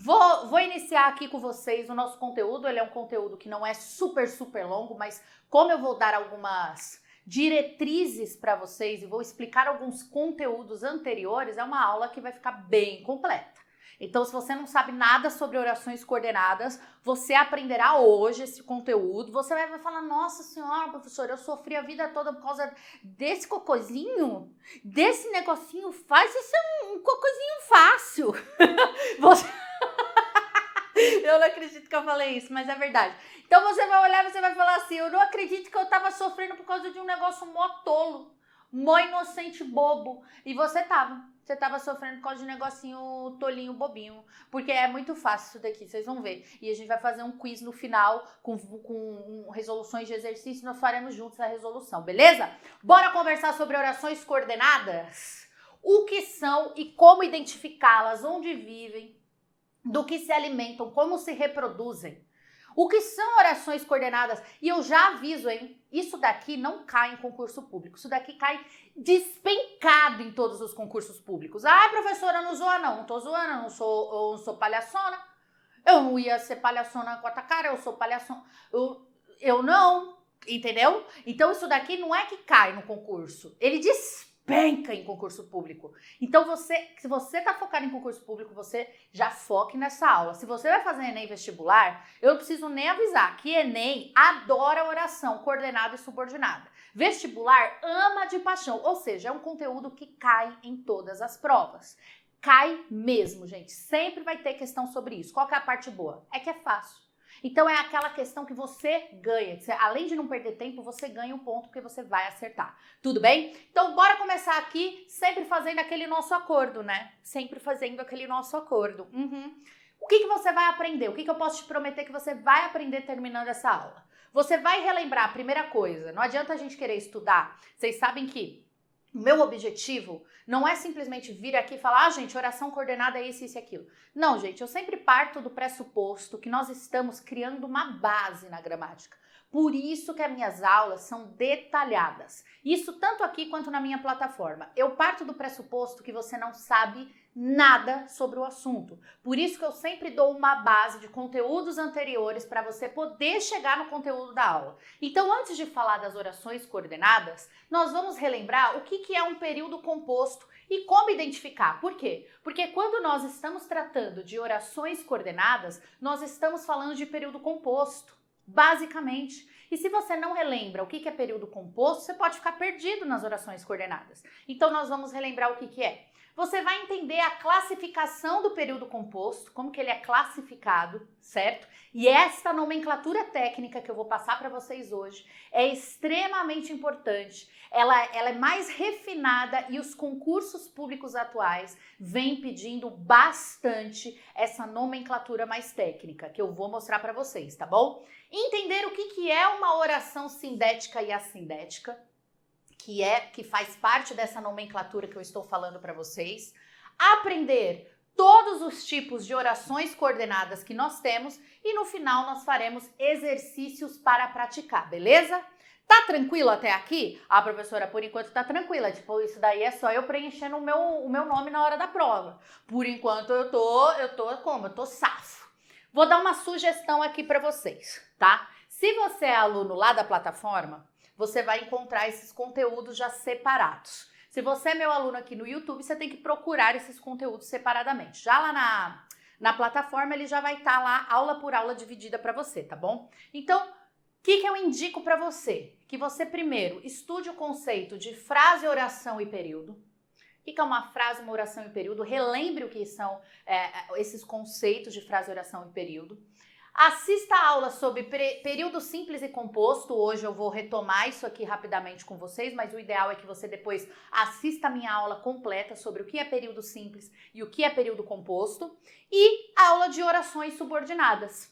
Vou iniciar aqui com vocês o nosso conteúdo. Ele é um conteúdo que não é super longo, mas como eu vou dar algumas diretrizes para vocês e vou explicar alguns conteúdos anteriores, é uma aula que vai ficar bem completa. Então, se você não sabe nada sobre orações coordenadas, você aprenderá hoje esse conteúdo. Você vai falar, nossa senhora, professora, eu sofri a vida toda por causa desse cocôzinho, desse negocinho fácil. Isso é um cocôzinho fácil. Você... Eu não acredito que eu falei isso, mas é verdade. Então, você vai olhar e você vai falar assim, eu não acredito que eu tava sofrendo por causa de um negócio mó tolo, mó inocente bobo. E você tava sofrendo por causa de um negocinho tolinho, bobinho. Porque é muito fácil isso daqui, vocês vão ver. E a gente vai fazer um quiz no final com resoluções de exercício. Nós faremos juntos a resolução, beleza? Bora conversar sobre orações coordenadas? O que são e como identificá-las, onde vivem, do que se alimentam, como se reproduzem. O que são orações coordenadas? E eu já aviso, hein? Isso daqui não cai em concurso público. Isso daqui cai despencado em todos os concursos públicos. Ai, professora, não zoa não. Não tô zoando, eu não sou palhaçona. Eu não ia ser palhaçona com a tua cara, eu sou palhaçona. Eu não, entendeu? Então isso daqui não é que cai no concurso. Ele despenca em concurso público. Então se você tá focado em concurso público, você já foque nessa aula. Se você vai fazer Enem vestibular, eu não preciso nem avisar que Enem adora oração coordenada e subordinada. Vestibular ama de paixão, ou seja, é um conteúdo que cai em todas as provas. Cai mesmo, gente. Sempre vai ter questão sobre isso. Qual que é a parte boa? É que é fácil. Então é aquela questão que você ganha, que você, além de não perder tempo, você ganha um ponto porque você vai acertar. Tudo bem? Então bora começar aqui sempre fazendo aquele nosso acordo, né? Sempre fazendo aquele nosso acordo. O que você vai aprender? O que eu posso te prometer que você vai aprender terminando essa aula? Você vai relembrar a primeira coisa. Não adianta a gente querer estudar. Vocês sabem que o meu objetivo não é simplesmente vir aqui e falar, gente, oração coordenada é isso e aquilo. Não, gente, eu sempre parto do pressuposto que nós estamos criando uma base na gramática. Por isso que as minhas aulas são detalhadas. Isso tanto aqui quanto na minha plataforma. Eu parto do pressuposto que você não sabe nada sobre o assunto. Por isso que eu sempre dou uma base de conteúdos anteriores para você poder chegar no conteúdo da aula. Então, antes de falar das orações coordenadas, nós vamos relembrar o que é um período composto e como identificar. Por quê? Porque quando nós estamos tratando de orações coordenadas, nós estamos falando de período composto, basicamente. E se você não relembra o que é período composto, você pode ficar perdido nas orações coordenadas. Então, nós vamos relembrar o que é. Você vai entender a classificação do período composto, como que ele é classificado, certo? E esta nomenclatura técnica que eu vou passar para vocês hoje é extremamente importante. Ela é mais refinada e os concursos públicos atuais vêm pedindo bastante essa nomenclatura mais técnica, que eu vou mostrar para vocês, tá bom? Entender o que é uma oração sindética e assindética, que faz parte dessa nomenclatura que eu estou falando para vocês, aprender todos os tipos de orações coordenadas que nós temos e no final nós faremos exercícios para praticar, beleza? Tá tranquilo até aqui? Ah, professora, por enquanto tá tranquila, tipo, isso daí é só eu preenchendo o meu nome na hora da prova. Por enquanto eu tô safo. Vou dar uma sugestão aqui para vocês, tá? Se você é aluno lá da plataforma, você vai encontrar esses conteúdos já separados. Se você é meu aluno aqui no YouTube, você tem que procurar esses conteúdos separadamente. Já lá na plataforma, ele já vai estar lá, aula por aula dividida para você, tá bom? Então, o que eu indico para você? Que você primeiro estude o conceito de frase, oração e período. O que é uma frase, uma oração e período? Relembre o que são esses conceitos de frase, oração e período. Assista a aula sobre período simples e composto. Hoje eu vou retomar isso aqui rapidamente com vocês, mas o ideal é que você depois assista a minha aula completa sobre o que é período simples e o que é período composto. E a aula de orações subordinadas.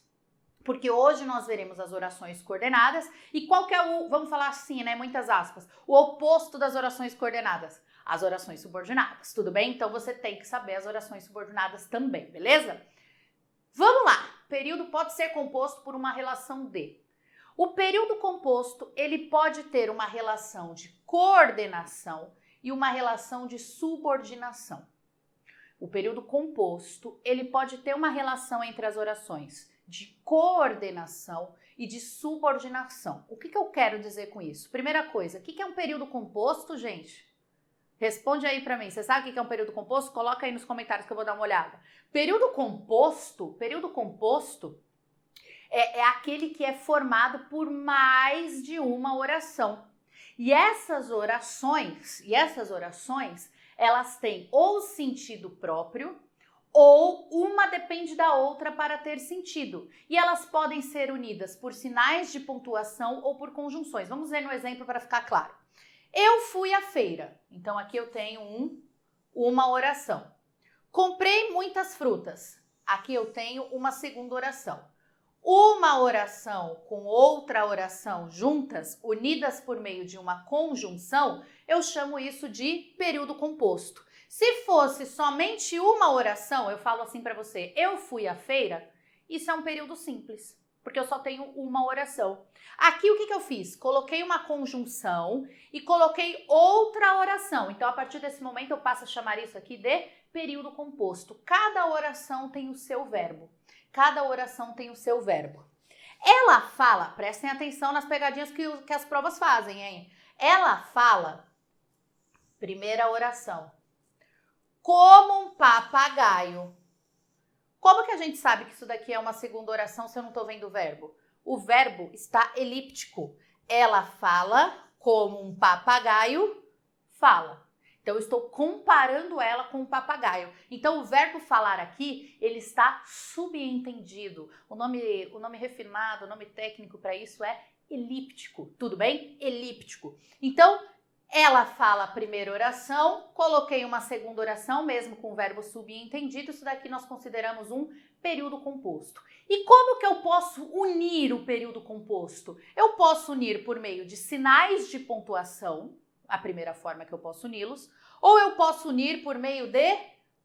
Porque hoje nós veremos as orações coordenadas e qual que é vamos falar assim, né, muitas aspas, o oposto das orações coordenadas. As orações subordinadas, tudo bem? Então você tem que saber as orações subordinadas também, beleza? Vamos lá! Período pode ser composto por uma relação de. O período composto, ele pode ter uma relação de coordenação e uma relação de subordinação. o período composto, ele pode ter uma relação entre as orações de coordenação e de subordinação. O que eu quero dizer com isso? Primeira coisa, o que é um período composto, gente? Responde aí para mim. Você sabe o que é um período composto? Coloca aí nos comentários que eu vou dar uma olhada. Período composto é aquele que é formado por mais de uma oração. E essas orações, elas têm ou sentido próprio, ou uma depende da outra para ter sentido. E elas podem ser unidas por sinais de pontuação ou por conjunções. Vamos ver no exemplo para ficar claro. Eu fui à feira. Então aqui eu tenho uma oração. Comprei muitas frutas. Aqui eu tenho uma segunda oração. Uma oração com outra oração juntas, unidas por meio de uma conjunção, eu chamo isso de período composto. Se fosse somente uma oração, eu falo assim para você, eu fui à feira, isso é um período simples, porque eu só tenho uma oração. Aqui o que eu fiz? Coloquei uma conjunção e coloquei outra oração. Então, a partir desse momento, eu passo a chamar isso aqui de período composto. Cada oração tem o seu verbo. Cada oração tem o seu verbo. Ela fala, prestem atenção nas pegadinhas que as provas fazem, hein? Ela fala, primeira oração, como um papagaio. Como que a gente sabe que isso daqui é uma segunda oração se eu não estou vendo o verbo? O verbo está elíptico. Ela fala como um papagaio fala. Então, eu estou comparando ela com um papagaio. Então, o verbo falar aqui, ele está subentendido. O nome refinado, o nome técnico para isso é elíptico. Tudo bem? Elíptico. Então, ela fala a primeira oração, coloquei uma segunda oração, mesmo com o verbo subentendido. Isso daqui nós consideramos um período composto. E como que eu posso unir o período composto? Eu posso unir por meio de sinais de pontuação, a primeira forma que eu posso uni-los, ou eu posso unir por meio de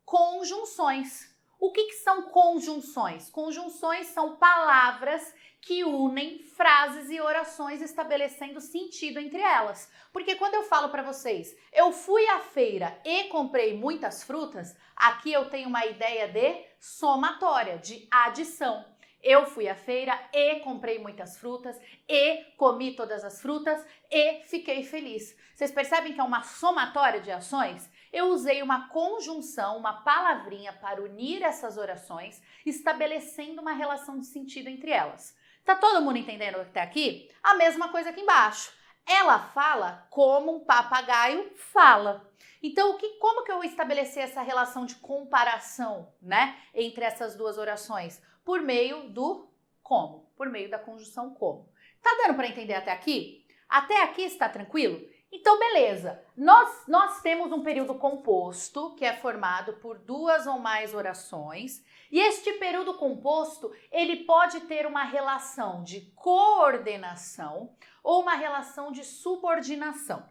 conjunções. O que são conjunções? Conjunções são palavras que unem frases e orações estabelecendo sentido entre elas. Porque quando eu falo para vocês, eu fui à feira e comprei muitas frutas, aqui eu tenho uma ideia de somatória, de adição. Eu fui à feira e comprei muitas frutas e comi todas as frutas e fiquei feliz. Vocês percebem que é uma somatória de ações? Eu usei uma conjunção, uma palavrinha para unir essas orações, estabelecendo uma relação de sentido entre elas. Tá todo mundo entendendo até aqui? A mesma coisa aqui embaixo. Ela fala como um papagaio fala. Então, como que eu estabeleci essa relação de comparação, né, entre essas duas orações? Por meio do como, por meio da conjunção como. Tá dando para entender até aqui? Até aqui está tranquilo? Então, beleza. Nós temos um período composto, que é formado por duas ou mais orações, e este período composto, ele pode ter uma relação de coordenação ou uma relação de subordinação.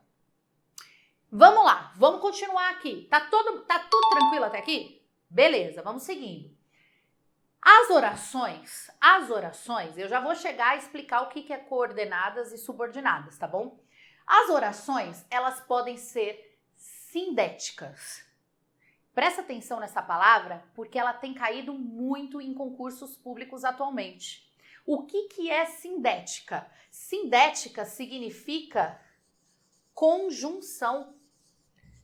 Vamos lá, vamos continuar aqui. Tá tudo tranquilo até aqui? Beleza, vamos seguindo. As orações, eu já vou chegar a explicar o que é coordenadas e subordinadas, tá bom? As orações, elas podem ser sindéticas. Presta atenção nessa palavra, porque ela tem caído muito em concursos públicos atualmente. O que é sindética? Sindética significa conjunção.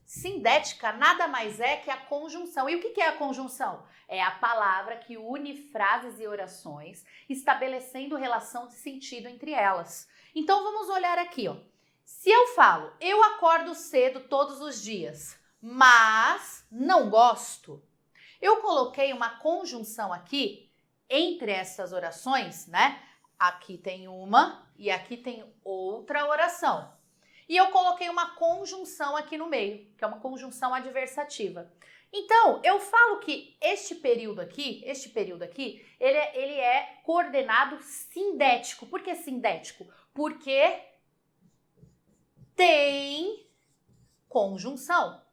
Sindética nada mais é que a conjunção. E o que é a conjunção? É a palavra que une frases e orações, estabelecendo relação de sentido entre elas. Então, vamos olhar aqui, ó. Se eu falo, eu acordo cedo todos os dias, mas não gosto, eu coloquei uma conjunção aqui entre essas orações, né? Aqui tem uma e aqui tem outra oração. E eu coloquei uma conjunção aqui no meio, que é uma conjunção adversativa. Então, eu falo que este período aqui, ele é coordenado sindético. Por que sindético? Porque tem conjunção.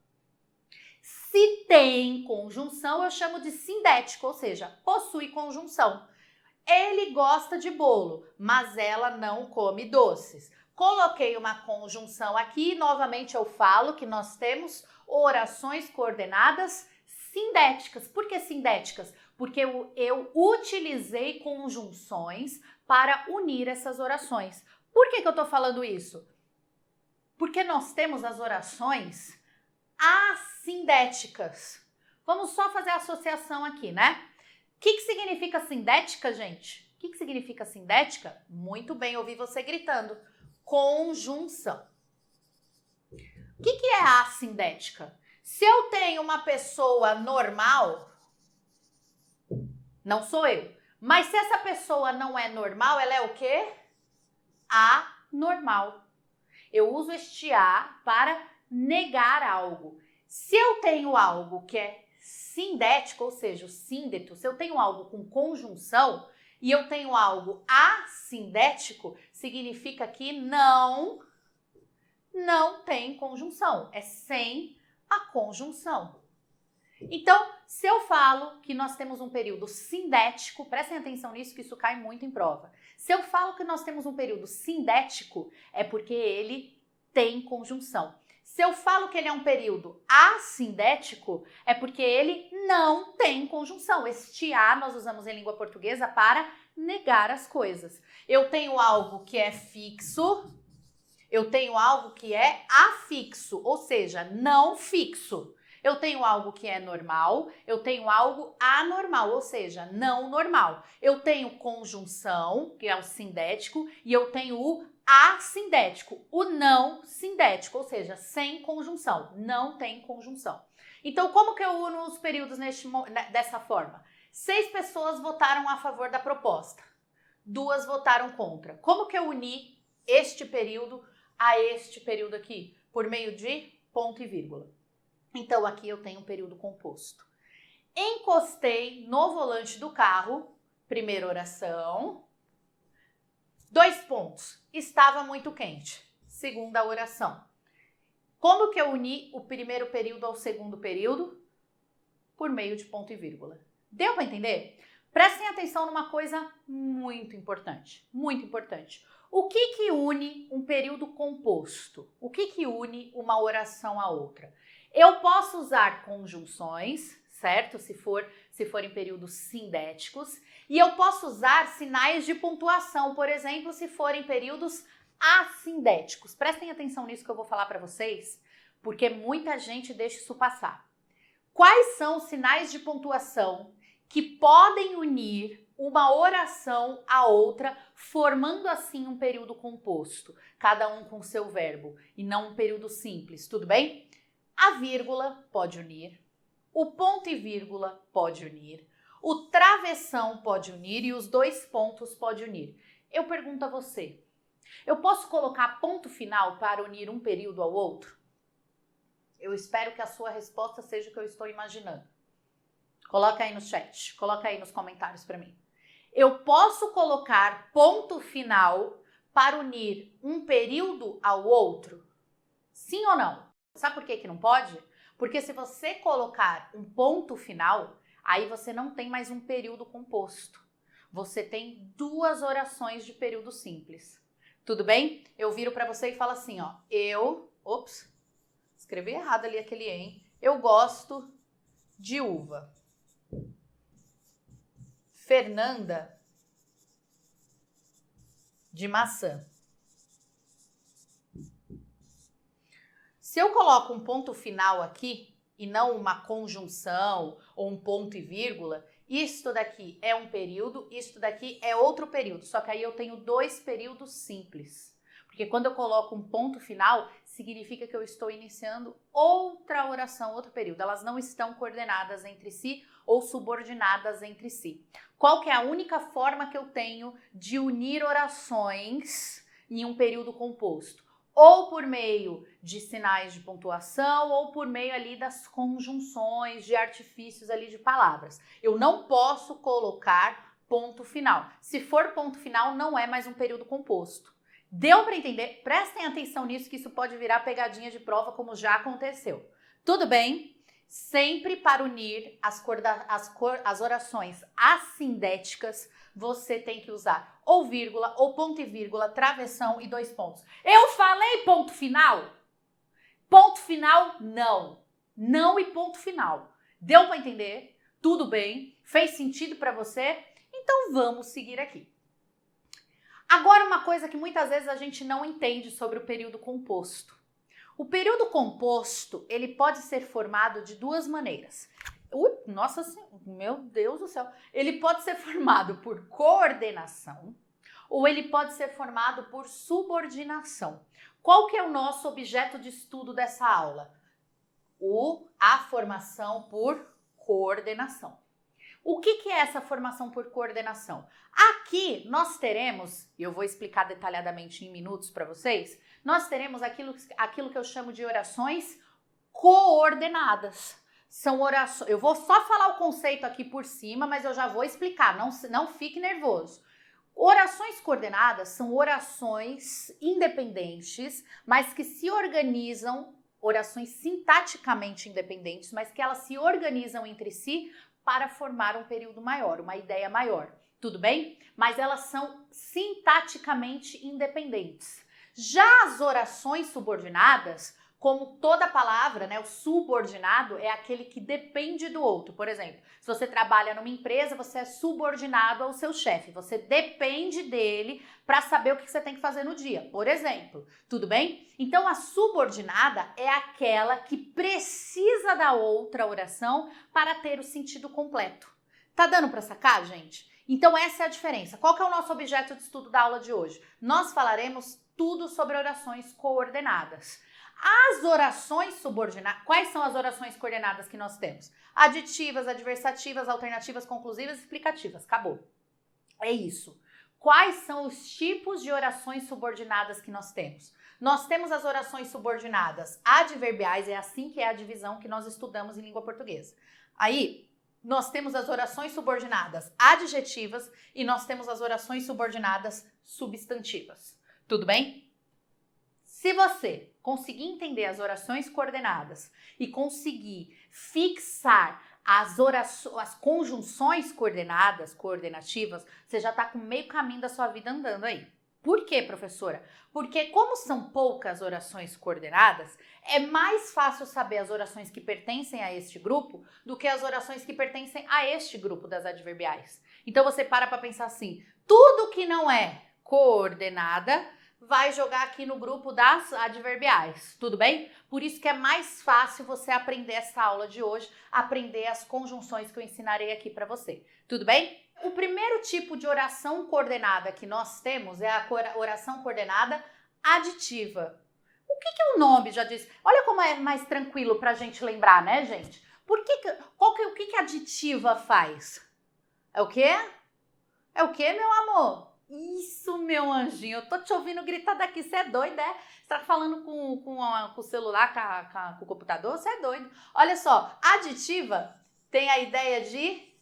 Se tem conjunção, eu chamo de sindético, ou seja, possui conjunção. Ele gosta de bolo, mas ela não come doces. Coloquei uma conjunção aqui, novamente eu falo que nós temos orações coordenadas sindéticas. Por que sindéticas? Porque eu utilizei conjunções para unir essas orações. Por que eu estou falando isso? Porque nós temos as orações assindéticas. Vamos só fazer a associação aqui, né? O que significa sindética, gente? O que significa sindética? Muito bem, ouvi você gritando. Conjunção. O que é assindética? Se eu tenho uma pessoa normal, não sou eu. Mas se essa pessoa não é normal, ela é o quê? Anormal. Eu uso este a para negar algo. Se eu tenho algo que é sindético, ou seja, o síndeto, se eu tenho algo com conjunção e eu tenho algo assindético, significa que não tem conjunção, é sem a conjunção. Então, se eu falo que nós temos um período sindético, prestem atenção nisso que isso cai muito em prova. Se eu falo que nós temos um período sindético, é porque ele tem conjunção. Se eu falo que ele é um período assindético, é porque ele não tem conjunção. Este a nós usamos em língua portuguesa para negar as coisas. Eu tenho algo que é fixo, eu tenho algo que é afixo, ou seja, não fixo. Eu tenho algo que é normal, eu tenho algo anormal, ou seja, não normal. Eu tenho conjunção, que é o sindético, e eu tenho o assindético, o não sindético, ou seja, sem conjunção, não tem conjunção. Então, como que eu uno os períodos dessa forma? 6 pessoas votaram a favor da proposta, 2 votaram contra. Como que eu uni este período a este período aqui? Por meio de ponto e vírgula. Então, aqui eu tenho um período composto. Encostei no volante do carro, primeira oração. 2 pontos. Estava muito quente. Segunda oração. Como que eu uni o primeiro período ao segundo período? Por meio de ponto e vírgula. Deu para entender? Prestem atenção numa coisa muito importante. Muito importante. O que une um período composto? O que une uma oração a outra? Eu posso usar conjunções, certo? Se forem períodos sindéticos. E eu posso usar sinais de pontuação, por exemplo, se forem períodos assindéticos. Prestem atenção nisso que eu vou falar para vocês, porque muita gente deixa isso passar. Quais são os sinais de pontuação que podem unir uma oração a outra, formando assim um período composto, cada um com seu verbo, e não um período simples, tudo bem? A vírgula pode unir, o ponto e vírgula pode unir, o travessão pode unir e os 2 pontos pode unir. Eu pergunto a você, eu posso colocar ponto final para unir um período ao outro? Eu espero que a sua resposta seja o que eu estou imaginando. Coloca aí no chat, coloca aí nos comentários para mim. Eu posso colocar ponto final para unir um período ao outro? Sim ou não? Sabe por que não pode? Porque se você colocar um ponto final, aí você não tem mais um período composto. Você tem 2 orações de período simples. Tudo bem? Eu viro para você e falo assim, ó. Escrevi errado ali aquele em. Eu gosto de uva. Fernanda de maçã. Se eu coloco um ponto final aqui e não uma conjunção ou um ponto e vírgula, isto daqui é um período, isto daqui é outro período. Só que aí eu tenho 2 períodos simples. Porque quando eu coloco um ponto final, significa que eu estou iniciando outra oração, outro período. Elas não estão coordenadas entre si ou subordinadas entre si. Qual que é a única forma que eu tenho de unir orações em um período composto? Ou por meio de sinais de pontuação, ou por meio ali das conjunções, de artifícios ali de palavras. Eu não posso colocar ponto final. Se for ponto final, não é mais um período composto. Deu para entender? Prestem atenção nisso, que isso pode virar pegadinha de prova, como já aconteceu. Tudo bem? Sempre para unir as orações assindéticas, você tem que usar ou vírgula, ou ponto e vírgula, travessão e 2 pontos. Eu falei ponto final? Ponto final, não. Não e ponto final. Deu para entender? Tudo bem? Fez sentido para você? Então vamos seguir aqui. Agora, uma coisa que muitas vezes a gente não entende sobre o período composto. O período composto, ele pode ser formado de duas maneiras. Nossa Senhora, meu Deus do céu. Ele pode ser formado por coordenação ou ele pode ser formado por subordinação. Qual que é o nosso objeto de estudo dessa aula? A formação por coordenação. O que é essa formação por coordenação? Aqui nós teremos, e eu vou explicar detalhadamente em minutos para vocês, nós teremos aquilo que eu chamo de orações coordenadas. São orações, eu vou só falar o conceito aqui por cima, mas eu já vou explicar, não fique nervoso. Orações coordenadas são orações independentes, mas que se organizam, orações sintaticamente independentes, mas que elas se organizam entre si para formar um período maior, uma ideia maior, tudo bem? Mas elas são sintaticamente independentes. Já as orações subordinadas, como toda palavra, né, o subordinado é aquele que depende do outro. Por exemplo, se você trabalha numa empresa, você é subordinado ao seu chefe. Você depende dele para saber o que você tem que fazer no dia, por exemplo. Tudo bem? Então, a subordinada é aquela que precisa da outra oração para ter o sentido completo. Tá dando para sacar, gente? Então, essa é a diferença. Qual que é o nosso objeto de estudo da aula de hoje? Nós falaremos tudo sobre orações coordenadas. As orações subordinadas, quais são as orações coordenadas que nós temos? Aditivas, adversativas, alternativas, conclusivas, explicativas. Acabou. É isso. Quais são os tipos de orações subordinadas que nós temos? Nós temos as orações subordinadas adverbiais, é assim que é a divisão que nós estudamos em língua portuguesa. Aí, nós temos as orações subordinadas adjetivas e nós temos as orações subordinadas substantivas. Tudo bem? Se você conseguir entender as orações coordenadas e conseguir fixar as conjunções coordenativas, você já está com meio caminho da sua vida andando aí. Por quê, professora? Porque como são poucas orações coordenadas, é mais fácil saber as orações que pertencem a este grupo do que as orações que pertencem a este grupo das adverbiais. Então você para pensar assim, tudo que não é coordenada vai jogar aqui no grupo das adverbiais, tudo bem? Por isso que é mais fácil você aprender essa aula de hoje, aprender as conjunções que eu ensinarei aqui para você, tudo bem? O primeiro tipo de oração coordenada que nós temos é a oração coordenada aditiva. O que o nome já diz? Olha como é mais tranquilo para a gente lembrar, né, gente? O que a aditiva faz? É o quê? É o quê, meu amor? Isso, meu anjinho, eu tô te ouvindo gritar daqui, você é doido, é? Você tá falando com o celular, com o computador, você é doido. Olha só, aditiva tem a ideia de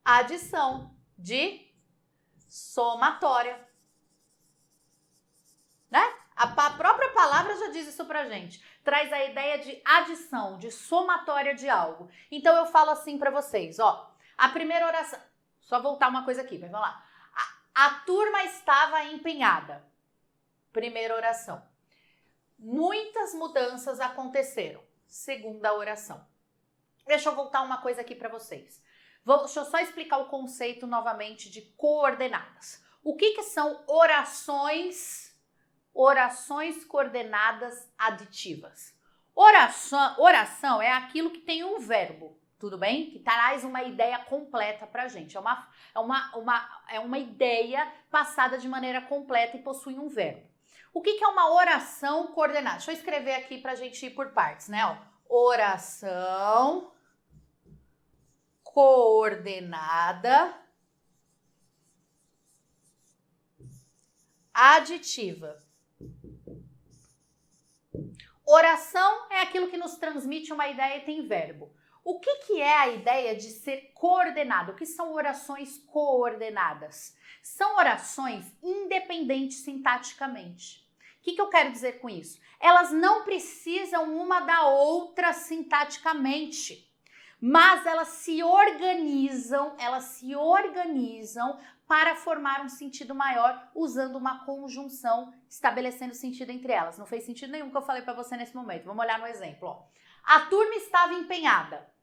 adição, de somatória, né? A própria palavra já diz isso pra gente, traz a ideia de adição, de somatória de algo. Então eu falo assim pra vocês, ó, a primeira oração, só voltar uma coisa aqui, mas vamos lá. A turma estava empenhada. Primeira oração. Muitas mudanças aconteceram. Segunda oração. Deixa eu voltar uma coisa aqui para vocês. Deixa eu só explicar o conceito novamente de coordenadas. O que são orações coordenadas aditivas? Oração é aquilo que tem um verbo. Tudo bem? Que traz uma ideia completa pra gente. É uma ideia passada de maneira completa e possui um verbo. O que é uma oração coordenada? Deixa eu escrever aqui pra gente ir por partes, né? Ó, oração coordenada aditiva. Oração é aquilo que nos transmite uma ideia e tem verbo. O que é a ideia de ser coordenado? O que são orações coordenadas? São orações independentes sintaticamente. O que eu quero dizer com isso? Elas não precisam uma da outra sintaticamente, mas elas se organizam para formar um sentido maior usando uma conjunção, estabelecendo sentido entre elas. Não fez sentido nenhum que eu falei para você nesse momento. Vamos olhar no exemplo. Ó. A turma estava empenhada.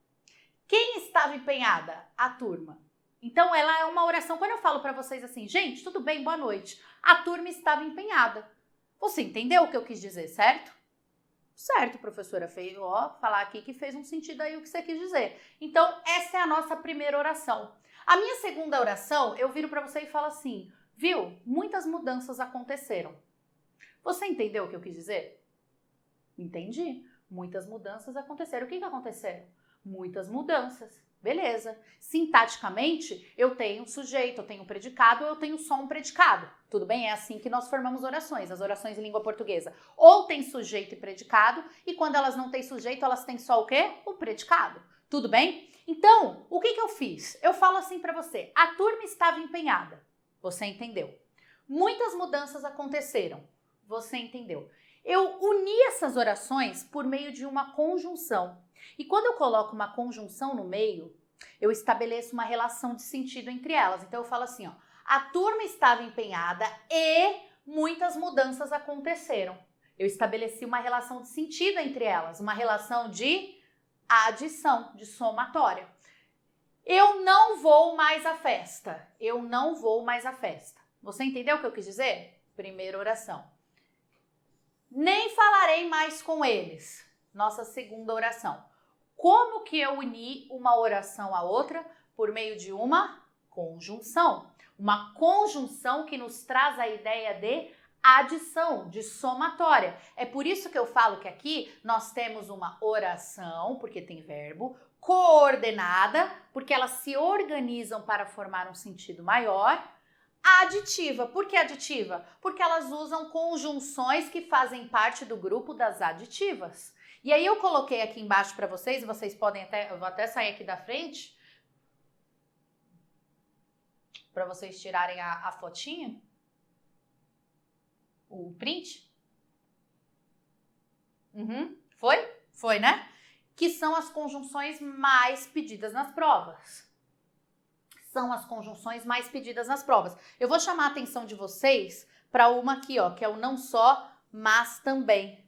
Quem estava empenhada? A turma. Então, ela é uma oração. Quando eu falo para vocês assim, gente, tudo bem, boa noite. A turma estava empenhada. Você entendeu o que eu quis dizer, certo? Certo, professora, fez, falar aqui que fez um sentido aí o que você quis dizer. Então, essa é a nossa primeira oração. A minha segunda oração, eu viro para você e falo assim, viu? Muitas mudanças aconteceram. Você entendeu o que eu quis dizer? Entendi. Muitas mudanças aconteceram. O que aconteceram? Muitas mudanças. Beleza. Sintaticamente, eu tenho um sujeito, eu tenho um predicado, eu tenho só um predicado. Tudo bem? É assim que nós formamos orações, as orações em língua portuguesa. Ou tem sujeito e predicado, e quando elas não têm sujeito, elas têm só o quê? O predicado. Tudo bem? Então, o que eu fiz? Eu falo assim para você, a turma estava empenhada. Você entendeu. Muitas mudanças aconteceram. Você entendeu. Eu uni essas orações por meio de uma conjunção. E quando eu coloco uma conjunção no meio, eu estabeleço uma relação de sentido entre elas. Então eu falo assim, ó, a turma estava empenhada e muitas mudanças aconteceram. Eu estabeleci uma relação de sentido entre elas, uma relação de adição, de somatória. Eu não vou mais à festa. Eu não vou mais à festa. Você entendeu o que eu quis dizer? Primeira oração. Nem falarei mais com eles. Nossa segunda oração. Como que eu uni uma oração à outra? Por meio de uma conjunção. Uma conjunção que nos traz a ideia de adição, de somatória. É por isso que eu falo que aqui nós temos uma oração, porque tem verbo, coordenada, porque elas se organizam para formar um sentido maior. Aditiva. Por que aditiva? Porque elas usam conjunções que fazem parte do grupo das aditivas. E aí eu coloquei aqui embaixo para vocês, vocês podem até, eu vou até sair aqui da frente, para vocês tirarem a fotinha, o print. Foi? Foi, né? Que são as conjunções mais pedidas nas provas. São as conjunções mais pedidas nas provas. Eu vou chamar a atenção de vocês para uma aqui, ó, que é o não só, mas também.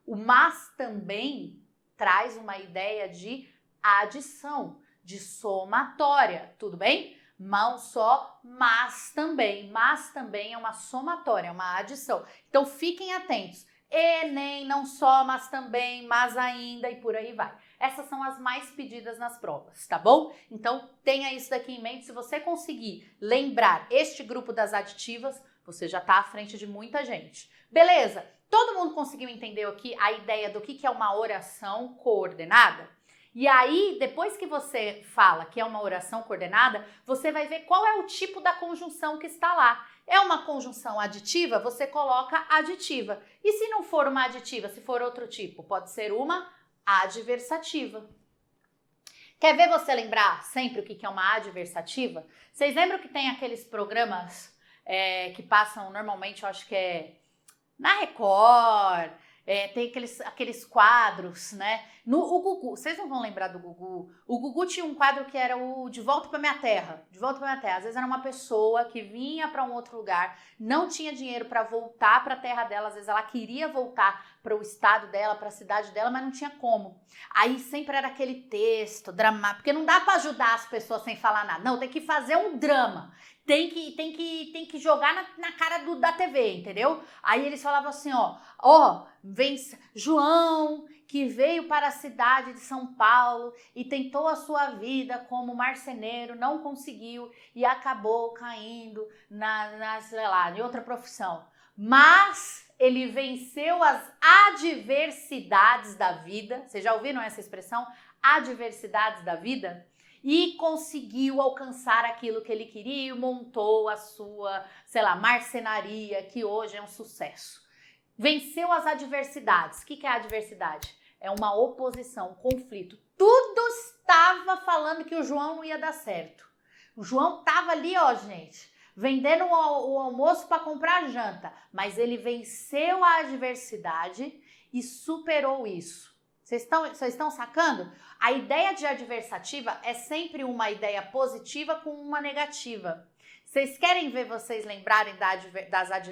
O mas também traz uma ideia de adição, de somatória, tudo bem? Não só, mas também. Mas também é uma somatória, é uma adição. Então fiquem atentos. E, nem, não só, mas também, mas ainda e por aí vai. Essas são as mais pedidas nas provas, tá bom? Então tenha isso daqui em mente. Se você conseguir lembrar este grupo das aditivas, você já está à frente de muita gente. Beleza? Todo mundo conseguiu entender aqui a ideia do que é uma oração coordenada? E aí, depois que você fala que é uma oração coordenada, você vai ver qual é o tipo da conjunção que está lá. É uma conjunção aditiva, você coloca aditiva. E se não for uma aditiva, se for outro tipo, pode ser uma adversativa. Quer ver você lembrar sempre o que é uma adversativa? Vocês lembram que tem aqueles programas que passam normalmente, eu acho que é na Record, tem aqueles quadros, né? O Gugu, vocês não vão lembrar do Gugu. O Gugu tinha um quadro que era o De Volta para Minha Terra. De Volta para Minha Terra. Às vezes era uma pessoa que vinha para um outro lugar, não tinha dinheiro para voltar para a terra dela. Às vezes ela queria voltar para o estado dela, para a cidade dela, mas não tinha como. Aí sempre era aquele texto dramático, porque não dá para ajudar as pessoas sem falar nada. Não, tem que fazer um drama. Tem que jogar na cara da TV, entendeu? Aí eles falavam assim, vem João, que veio para a cidade de São Paulo e tentou a sua vida como marceneiro, não conseguiu e acabou caindo sei lá, em outra profissão. Mas ele venceu as adversidades da vida. Vocês já ouviram essa expressão? Adversidades da vida? E conseguiu alcançar aquilo que ele queria e montou a sua, sei lá, marcenaria, que hoje é um sucesso. Venceu as adversidades. O que é a adversidade? É uma oposição, um conflito. Tudo estava falando que o João não ia dar certo. O João estava ali, gente, vendendo o almoço para comprar a janta. Mas ele venceu a adversidade e superou isso. Vocês estão sacando? A ideia de adversativa é sempre uma ideia positiva com uma negativa. Vocês querem ver vocês lembrarem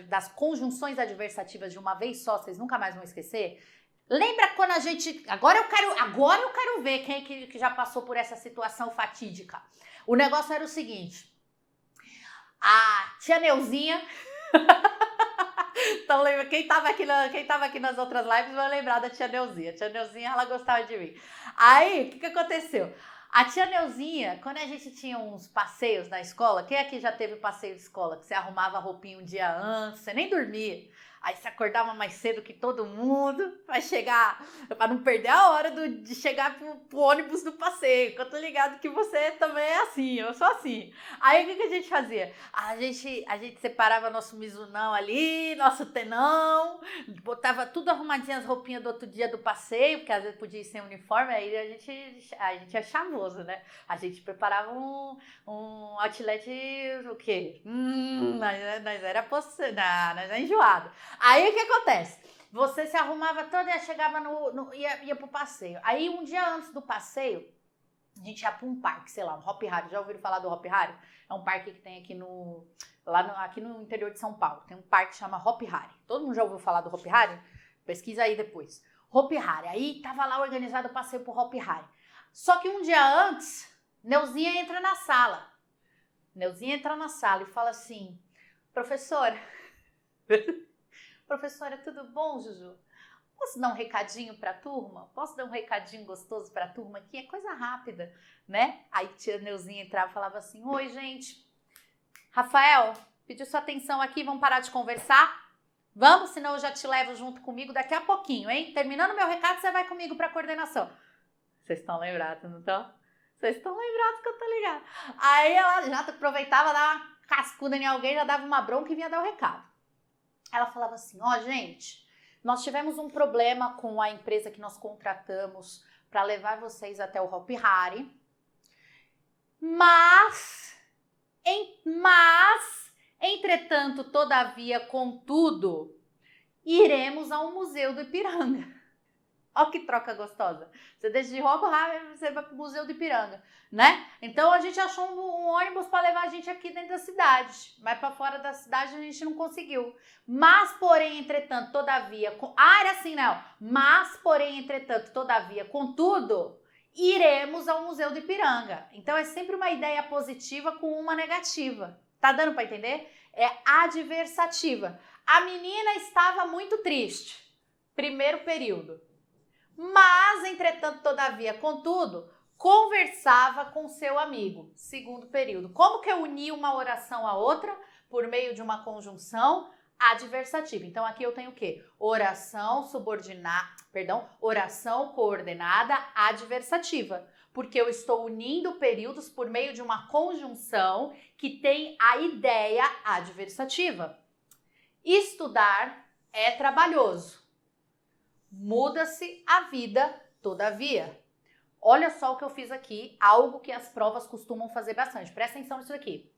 das conjunções adversativas de uma vez só? Vocês nunca mais vão esquecer? Lembra quando a gente... Agora eu quero ver quem que já passou por essa situação fatídica. O negócio era o seguinte. A tia Neuzinha... Então, lembra, quem tava aqui nas outras lives vai lembrar da tia Neuzinha. A tia Neuzinha, ela gostava de mim. Aí, o que aconteceu? A tia Neuzinha, quando a gente tinha uns passeios na escola, quem aqui já teve passeio de escola? Que você arrumava a roupinha um dia antes, você nem dormia. Aí você acordava mais cedo que todo mundo pra chegar, pra não perder a hora de chegar pro ônibus do passeio. Eu tô ligado que você também é assim, eu sou assim. Aí o que a gente fazia? A gente separava nosso misunão ali, nosso tenão, botava tudo arrumadinho as roupinhas do outro dia do passeio, porque às vezes podia ir sem uniforme, aí a gente é charmoso, né? A gente preparava um outlet, o quê? Nós era enjoado. Aí o que acontece? Você se arrumava toda e chegava ia pro passeio. Aí um dia antes do passeio, a gente ia pra um parque, sei lá, um Hopi Hari. Já ouviram falar do Hopi Hari? É um parque que tem aqui no interior de São Paulo. Tem um parque que chama Hopi Hari. Todo mundo já ouviu falar do Hopi Hari? Pesquisa aí depois. Hopi Hari. Aí tava lá organizado o passeio pro Hopi Hari. Só que um dia antes, Neuzinha entra na sala. Neuzinha entra na sala e fala assim: professora, tudo bom, Juju? Posso dar um recadinho pra turma? Posso dar um recadinho gostoso pra turma aqui? É coisa rápida, né? Aí tia Neuzinha entrava e falava assim: oi, gente. Rafael, pediu sua atenção aqui, vamos parar de conversar? Vamos, senão eu já te levo junto comigo daqui a pouquinho, hein? Terminando meu recado, você vai comigo pra coordenação. Vocês estão lembrados, não estão? Vocês estão lembrados que eu tô ligada. Aí ela já aproveitava, dava uma cascuda em alguém, já dava uma bronca e vinha dar o recado. Ela falava assim: ó, gente, nós tivemos um problema com a empresa que nós contratamos para levar vocês até o Hopi Hari, mas, entretanto, todavia, contudo, iremos ao Museu do Ipiranga. Olha que troca gostosa. Você deixa de Hopi Hari, você vai pro Museu do Ipiranga, né? Então a gente achou um ônibus para levar a gente aqui dentro da cidade, mas para fora da cidade a gente não conseguiu. Mas, porém, entretanto, todavia... era assim, não. Mas, porém, entretanto, todavia, contudo, iremos ao Museu do Ipiranga. Então é sempre uma ideia positiva com uma negativa. Tá dando para entender? É adversativa. A menina estava muito triste. Primeiro período. Mas, entretanto, todavia, contudo, conversava com seu amigo. Segundo período. Como que eu uni uma oração à outra? Por meio de uma conjunção adversativa. Então, aqui eu tenho o quê? Oração coordenada adversativa. Porque eu estou unindo períodos por meio de uma conjunção que tem a ideia adversativa. Estudar é trabalhoso. Muda-se a vida, todavia. Olha só o que eu fiz aqui, algo que as provas costumam fazer bastante. Presta atenção nisso aqui.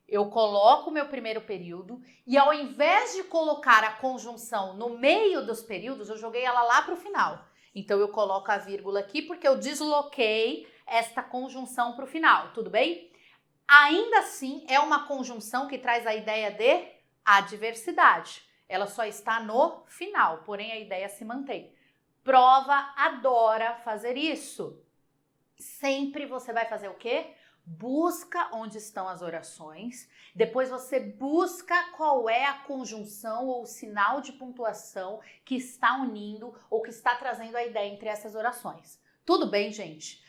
Eu coloco o meu primeiro período e ao invés de colocar a conjunção no meio dos períodos, eu joguei ela lá para o final. Então eu coloco a vírgula aqui porque eu desloquei esta conjunção para o final, tudo bem? Ainda assim, é uma conjunção que traz a ideia de adversidade. Ela só está no final, porém a ideia se mantém. Prova adora fazer isso. Sempre você vai fazer o quê? Busca onde estão as orações, depois você busca qual é a conjunção ou o sinal de pontuação que está unindo ou que está trazendo a ideia entre essas orações. Tudo bem, gente?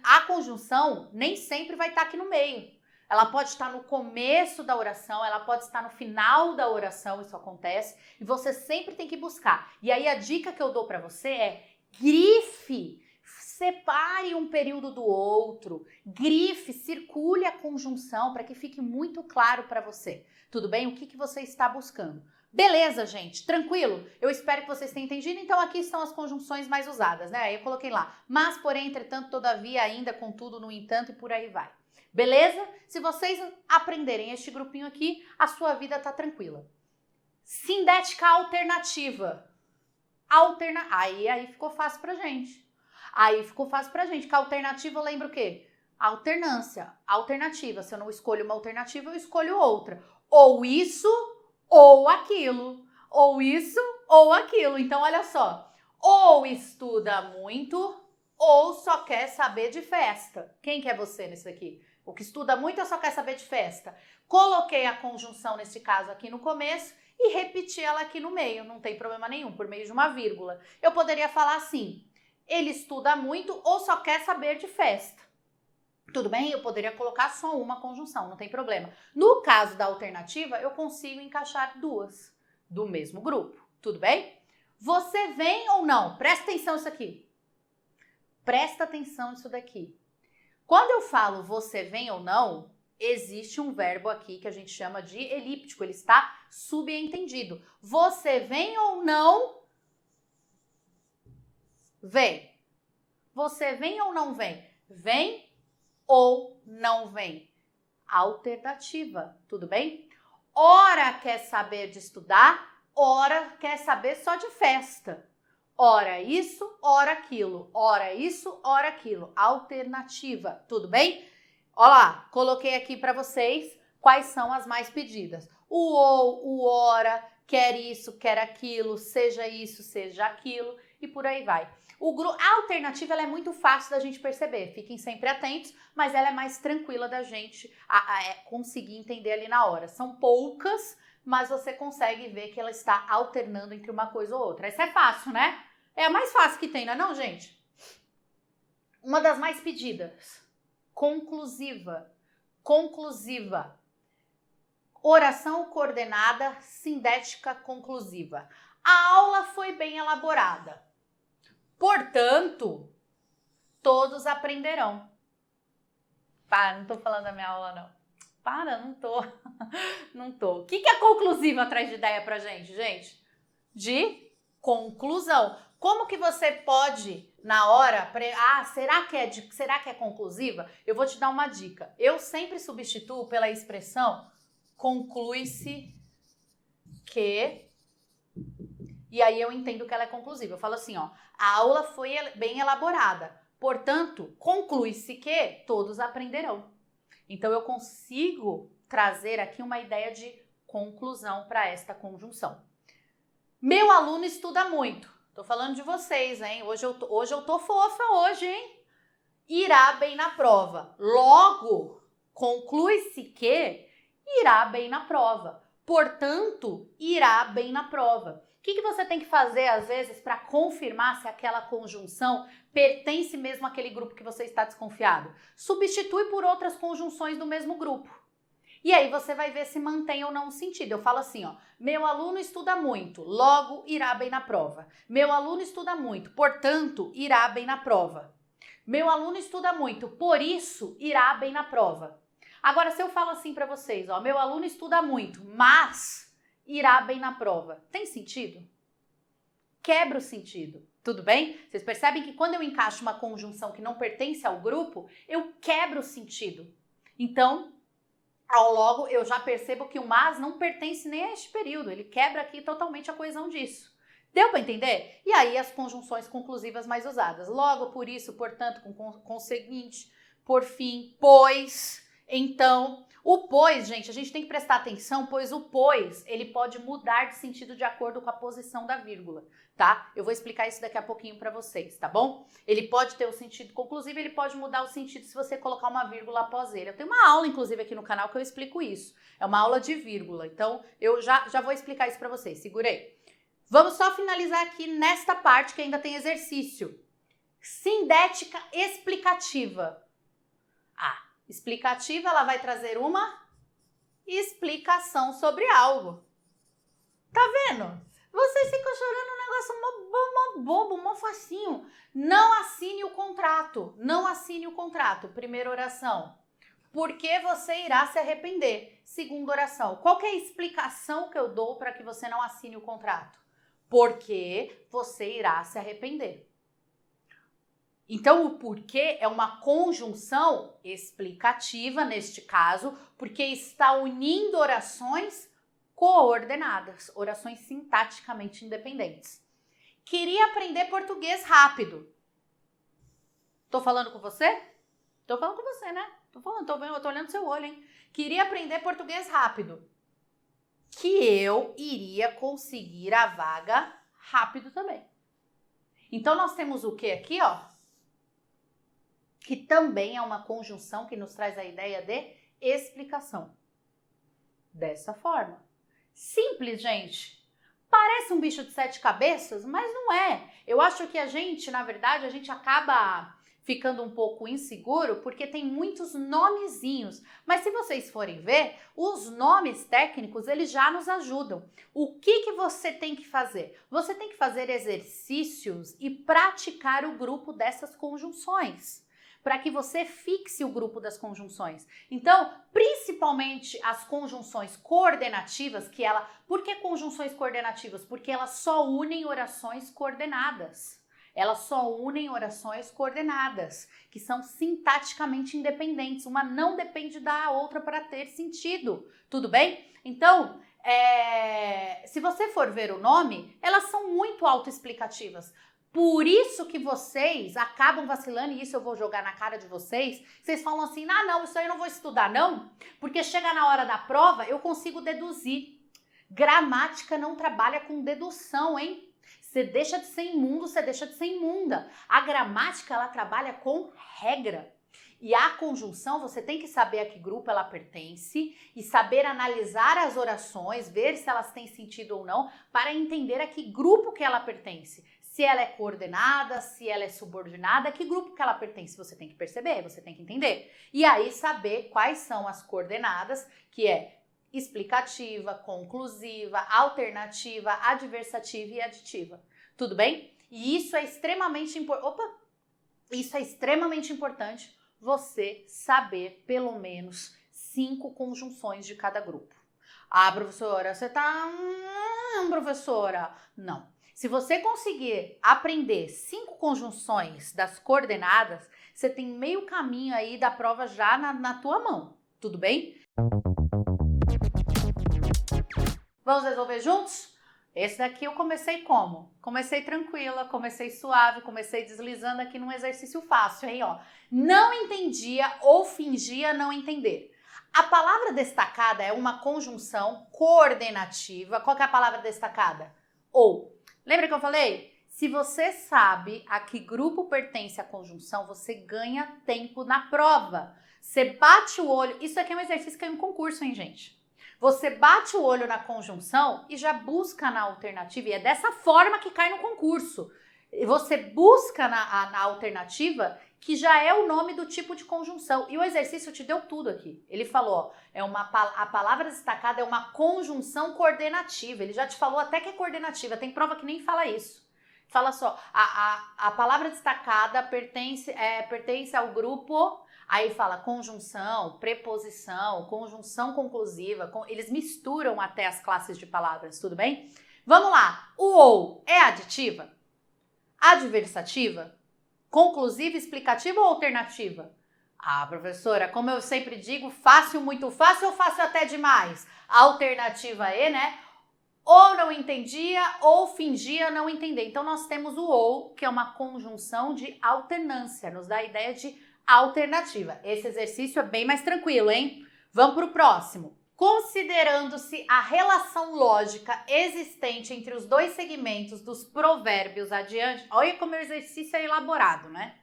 A conjunção nem sempre vai estar aqui no meio. Ela pode estar no começo da oração, ela pode estar no final da oração, isso acontece, e você sempre tem que buscar. E aí a dica que eu dou para você é grife, separe um período do outro, grife, circule a conjunção para que fique muito claro para você. Tudo bem? O que você está buscando? Beleza, gente? Tranquilo? Eu espero que vocês tenham entendido. Então aqui estão as conjunções mais usadas, né? Aí eu coloquei lá, mas, porém, entretanto, todavia, ainda, contudo, no entanto e por aí vai. Beleza? Se vocês aprenderem este grupinho aqui, a sua vida tá tranquila. Sindética alternativa. Aí ficou fácil pra gente. Que a alternativa lembra o quê? Alternância. Alternativa. Se eu não escolho uma alternativa, eu escolho outra. Ou isso, ou aquilo. Ou isso, ou aquilo. Então, olha só. ou estuda muito, ou só quer saber de festa. Quem que é você nesse aqui? O que estuda muito ou só quer saber de festa? Coloquei a conjunção nesse caso aqui no começo e repeti ela aqui no meio, não tem problema nenhum, por meio de uma vírgula. Eu poderia falar assim, ele estuda muito ou só quer saber de festa. Tudo bem? Eu poderia colocar só uma conjunção, não tem problema. No caso da alternativa, eu consigo encaixar duas do mesmo grupo. Tudo bem? Você vem ou não? Presta atenção nisso aqui. Presta atenção nisso daqui. Quando eu falo você vem ou não, existe um verbo aqui que a gente chama de elíptico. Ele está subentendido. Você vem ou não vem? Você vem ou não vem? Vem ou não vem? Alternativa, tudo bem? Ora quer saber de estudar, ora quer saber só de festa. Ora isso, ora aquilo. Ora isso, ora aquilo. Alternativa, tudo bem? Olha lá, coloquei aqui para vocês quais são as mais pedidas. O ou, o ora, quer isso, quer aquilo, seja isso, seja aquilo e por aí vai. A alternativa ela é muito fácil da gente perceber, fiquem sempre atentos, mas ela é mais tranquila da gente conseguir entender ali na hora. São poucas, mas você consegue ver que ela está alternando entre uma coisa ou outra. Essa é fácil, né? É a mais fácil que tem, não é não, gente? Uma das mais pedidas. Conclusiva. Conclusiva. Oração coordenada sindética conclusiva. A aula foi bem elaborada. Portanto, todos aprenderão. Para, não tô falando da minha aula, não. Para, não tô. Não tô. O que é conclusiva atrás de ideia pra gente, gente? De conclusão. Como que você pode, na hora, será que é conclusiva? Eu vou te dar uma dica. Eu sempre substituo pela expressão conclui-se que... E aí eu entendo que ela é conclusiva. Eu falo assim, ó, a aula foi bem elaborada. Portanto, conclui-se que todos aprenderão. Então eu consigo trazer aqui uma ideia de conclusão para esta conjunção. Meu aluno estuda muito. Tô falando de vocês, hein? Hoje eu tô fofa hoje, hein? Irá bem na prova. Logo, conclui-se que irá bem na prova. Portanto, irá bem na prova. O que você tem que fazer, às vezes, para confirmar se aquela conjunção pertence mesmo àquele grupo que você está desconfiado? Substitui por outras conjunções do mesmo grupo. E aí você vai ver se mantém ou não o sentido. Eu falo assim, ó, meu aluno estuda muito, logo irá bem na prova. Meu aluno estuda muito, portanto, irá bem na prova. Meu aluno estuda muito, por isso irá bem na prova. Agora, se eu falo assim para vocês, ó, meu aluno estuda muito, mas irá bem na prova. Tem sentido? Quebra o sentido. Tudo bem? Vocês percebem que quando eu encaixo uma conjunção que não pertence ao grupo, eu quebro o sentido. Então, ao logo, eu já percebo que o mas não pertence nem a este período. Ele quebra aqui totalmente a coesão disso. Deu para entender? E aí as conjunções conclusivas mais usadas. Logo, por isso, portanto, com conseguinte, por fim, pois, então. O pois, gente, a gente tem que prestar atenção, pois o pois, ele pode mudar de sentido de acordo com a posição da vírgula, tá? Eu vou explicar isso daqui a pouquinho para vocês, tá bom? Ele pode ter o sentido conclusivo, ele pode mudar o sentido se você colocar uma vírgula após ele. Eu tenho uma aula, inclusive, aqui no canal que eu explico isso. É uma aula de vírgula, então eu já vou explicar isso para vocês. Segurei. Vamos só finalizar aqui nesta parte que ainda tem exercício. Sindética explicativa. Explicativa, ela vai trazer uma explicação sobre algo. Tá vendo? Vocês ficam chorando um negócio mó bobo, mó facinho. Não assine o contrato. Não assine o contrato. Primeira oração. Porque você irá se arrepender. Segunda oração. Qual que é a explicação que eu dou para que você não assine o contrato? Porque você irá se arrepender. Então, o porquê é uma conjunção explicativa, neste caso, porque está unindo orações coordenadas, orações sintaticamente independentes. Queria aprender português rápido. Tô falando com você? Tô falando com você, né? Tô olhando seu olho, hein? Queria aprender português rápido. Que eu iria conseguir a vaga rápido também. Então, nós temos o que aqui, ó? Que também é uma conjunção que nos traz a ideia de explicação. Dessa forma. Simples, gente. Parece um bicho de 7 cabeças, mas não é. Eu acho que a gente, na verdade, a gente acaba ficando um pouco inseguro porque tem muitos nomezinhos. Mas se vocês forem ver, os nomes técnicos, eles já nos ajudam. O que você tem que fazer? Você tem que fazer exercícios e praticar o grupo dessas conjunções, para que você fixe o grupo das conjunções. Então, principalmente as conjunções coordenativas, por que conjunções coordenativas? Porque elas só unem orações coordenadas. Elas só unem orações coordenadas, que são sintaticamente independentes. Uma não depende da outra para ter sentido, tudo bem? Então, se você for ver o nome, elas são muito autoexplicativas. Por isso que vocês acabam vacilando, e isso eu vou jogar na cara de vocês. Vocês falam assim, não, isso aí eu não vou estudar não, porque chega na hora da prova, eu consigo deduzir. Gramática não trabalha com dedução, hein? Você deixa de ser imundo, você deixa de ser imunda. A gramática, ela trabalha com regra. E a conjunção, você tem que saber a que grupo ela pertence e saber analisar as orações, ver se elas têm sentido ou não, para entender a que grupo que ela pertence. Se ela é coordenada, se ela é subordinada, a que grupo que ela pertence, você tem que perceber, você tem que entender. E aí saber quais são as coordenadas, que é explicativa, conclusiva, alternativa, adversativa e aditiva. Tudo bem? E isso é extremamente importante você saber pelo menos 5 conjunções de cada grupo. Ah, professora, você tá... professora, não. Se você conseguir aprender 5 conjunções das coordenadas, você tem meio caminho aí da prova já na tua mão. Tudo bem? Vamos resolver juntos? Esse daqui eu comecei como? Comecei tranquila, comecei suave, comecei deslizando aqui num exercício fácil, hein, ó. Não entendia ou fingia não entender. A palavra destacada é uma conjunção coordenativa. Qual que é a palavra destacada? Ou. Lembra que eu falei? Se você sabe a que grupo pertence a conjunção, você ganha tempo na prova. Você bate o olho. Isso aqui é um exercício que é um concurso, hein, gente? Você bate o olho na conjunção e já busca na alternativa. E é dessa forma que cai no concurso. Você busca na alternativa, que já é o nome do tipo de conjunção. E o exercício te deu tudo aqui. Ele falou, ó, a palavra destacada é uma conjunção coordenativa. Ele já te falou até que é coordenativa. Tem prova que nem fala isso. Fala só, a palavra destacada pertence ao grupo... Aí fala conjunção, preposição, conjunção conclusiva. Eles misturam até as classes de palavras, tudo bem? Vamos lá. O ou é aditiva? Adversativa? Conclusiva, explicativa ou alternativa? Ah, professora, como eu sempre digo, fácil, muito fácil ou fácil até demais? A alternativa é, né? Ou não entendia ou fingia não entender. Então, nós temos o ou, que é uma conjunção de alternância. Nos dá a ideia de alternativa. Esse exercício é bem mais tranquilo, hein? Vamos para o próximo. Considerando-se a relação lógica existente entre os dois segmentos dos provérbios adiante... Olha como o exercício é elaborado, né?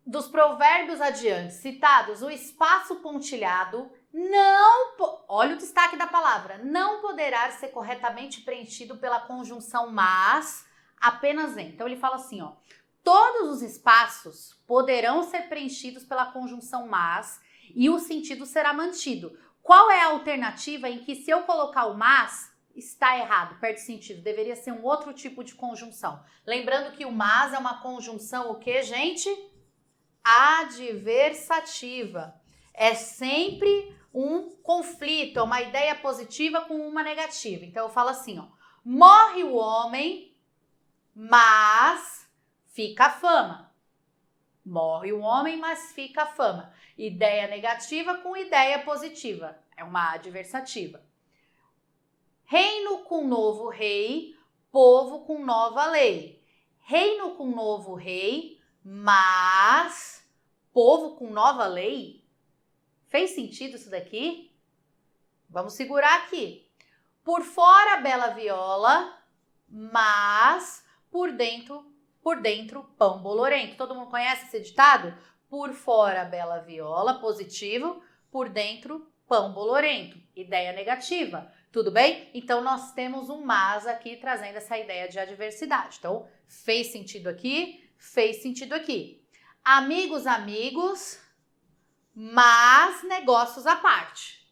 Dos provérbios adiante citados, o espaço pontilhado olha o destaque da palavra, não poderá ser corretamente preenchido pela conjunção mas, apenas em. Então ele fala assim, ó, todos os espaços poderão ser preenchidos pela conjunção mas e o sentido será mantido. Qual é a alternativa em que se eu colocar o mas, está errado, perde sentido, deveria ser um outro tipo de conjunção. Lembrando que o mas é uma conjunção o quê, gente? Adversativa. É sempre um conflito, é uma ideia positiva com uma negativa. Então eu falo assim, ó, morre o homem, mas fica a fama. Morre o homem, mas fica a fama. Ideia negativa com ideia positiva. É uma adversativa. Reino com novo rei, povo com nova lei. Reino com novo rei, mas povo com nova lei? Fez sentido isso daqui? Vamos segurar aqui. Por fora, bela viola, mas por dentro, pão bolorento. Todo mundo conhece esse ditado? Por fora, bela viola, positivo, por dentro, pão bolorento. Ideia negativa, tudo bem? Então, nós temos um mas aqui trazendo essa ideia de adversidade. Então, fez sentido aqui, fez sentido aqui. Amigos, amigos, mas negócios à parte.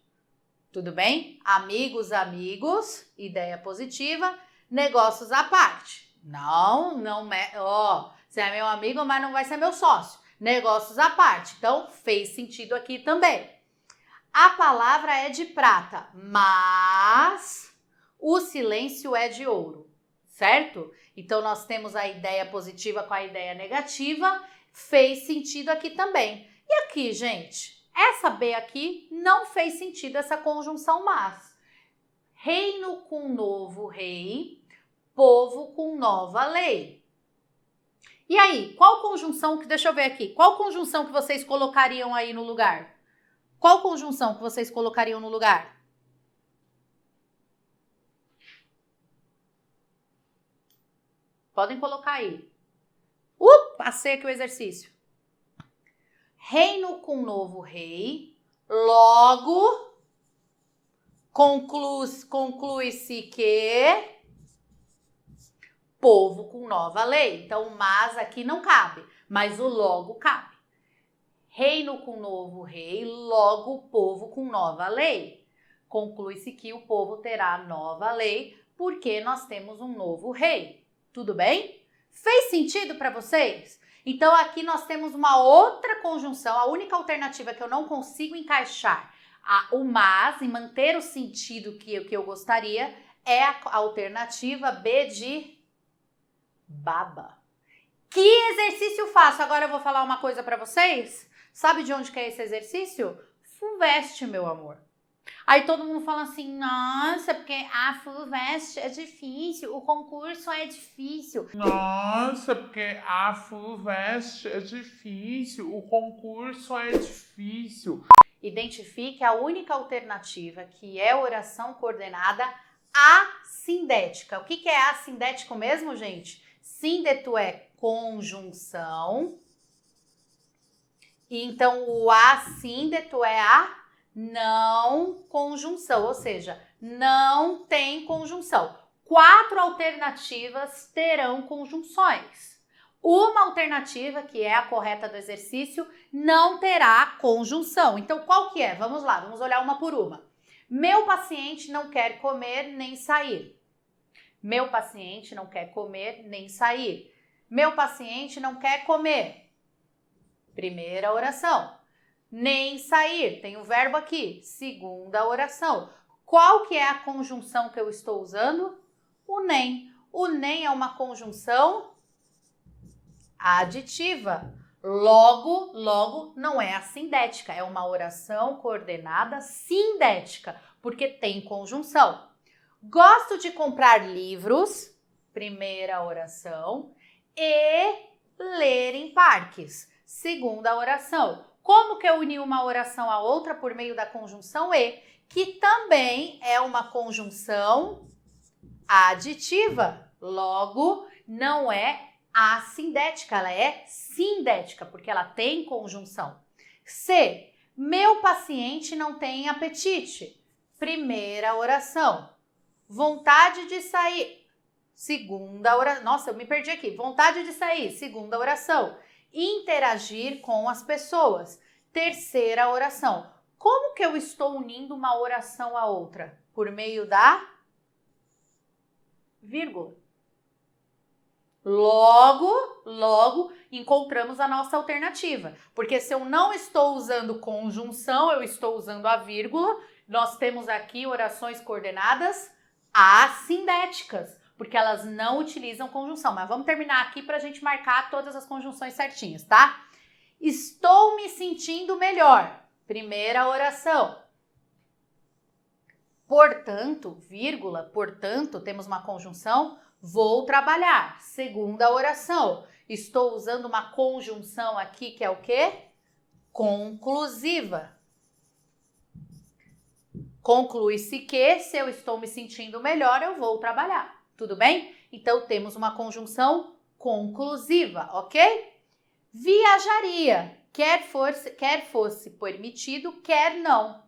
Tudo bem? Amigos, amigos, ideia positiva, negócios à parte. Não, você é meu amigo, mas não vai ser meu sócio. Negócios à parte. Então, fez sentido aqui também. A palavra é de prata, mas o silêncio é de ouro, certo? Então, nós temos a ideia positiva com a ideia negativa, fez sentido aqui também. E aqui, gente, essa B aqui não fez sentido, essa conjunção mas. Reino com novo rei, povo com nova lei. E aí, qual conjunção que, deixa eu ver aqui, qual conjunção que vocês colocariam aí no lugar? Qual conjunção que vocês colocariam no lugar? Podem colocar aí. Passei aqui o exercício. Reino com novo rei, logo conclui-se que povo com nova lei. Então, o mas aqui não cabe, mas o logo cabe. Reino com novo rei, logo povo com nova lei. Conclui-se que o povo terá nova lei porque nós temos um novo rei. Tudo bem? Fez sentido para vocês? Então, aqui nós temos uma outra conjunção, a única alternativa que eu não consigo encaixar o mas e manter o sentido que eu gostaria é a alternativa B de baba. Que exercício faço? Agora eu vou falar uma coisa para vocês. Sabe de onde que é esse exercício? FUVEST, meu amor. Aí todo mundo fala assim, nossa, porque a FUVEST é difícil, o concurso é difícil. Nossa, porque a FUVEST é difícil, o concurso é difícil. Identifique a única alternativa, que é oração coordenada assindética. O que é assindético mesmo, gente? Síndeto é conjunção. Então, o assíndeto é a não conjunção, ou seja, não tem conjunção. 4 alternativas terão conjunções. Uma alternativa, que é a correta do exercício, não terá conjunção. Então, qual que é? Vamos lá, vamos olhar uma por uma. Meu paciente não quer comer nem sair. Meu paciente não quer comer nem sair. Meu paciente não quer comer. Primeira oração. Nem sair, tem o verbo aqui. Segunda oração. Qual que é a conjunção que eu estou usando? O nem. O nem é uma conjunção aditiva. Logo não é assindética, é uma oração coordenada sindética, porque tem conjunção. Gosto de comprar livros, primeira oração, e ler em parques. Segunda oração. Como que eu uni uma oração à outra por meio da conjunção e, que também é uma conjunção aditiva. Logo, não é assindética, ela é sindética, porque ela tem conjunção. C. Meu paciente não tem apetite. Primeira oração. Vontade de sair. Segunda oração. Nossa, eu me perdi aqui. Vontade de sair. Segunda oração. Interagir com as pessoas. Terceira oração. Como que eu estou unindo uma oração à outra? Por meio da vírgula. Logo, encontramos a nossa alternativa. Porque se eu não estou usando conjunção, eu estou usando a vírgula, nós temos aqui orações coordenadas assindéticas, porque elas não utilizam conjunção. Mas vamos terminar aqui para a gente marcar todas as conjunções certinhas, tá? Estou me sentindo melhor. Primeira oração. Portanto, vírgula, portanto, temos uma conjunção, vou trabalhar. Segunda oração. Estou usando uma conjunção aqui que é o quê? Conclusiva. Conclui-se que, se eu estou me sentindo melhor, eu vou trabalhar. Tudo bem? Então, temos uma conjunção conclusiva, ok? Viajaria, quer fosse permitido, quer não.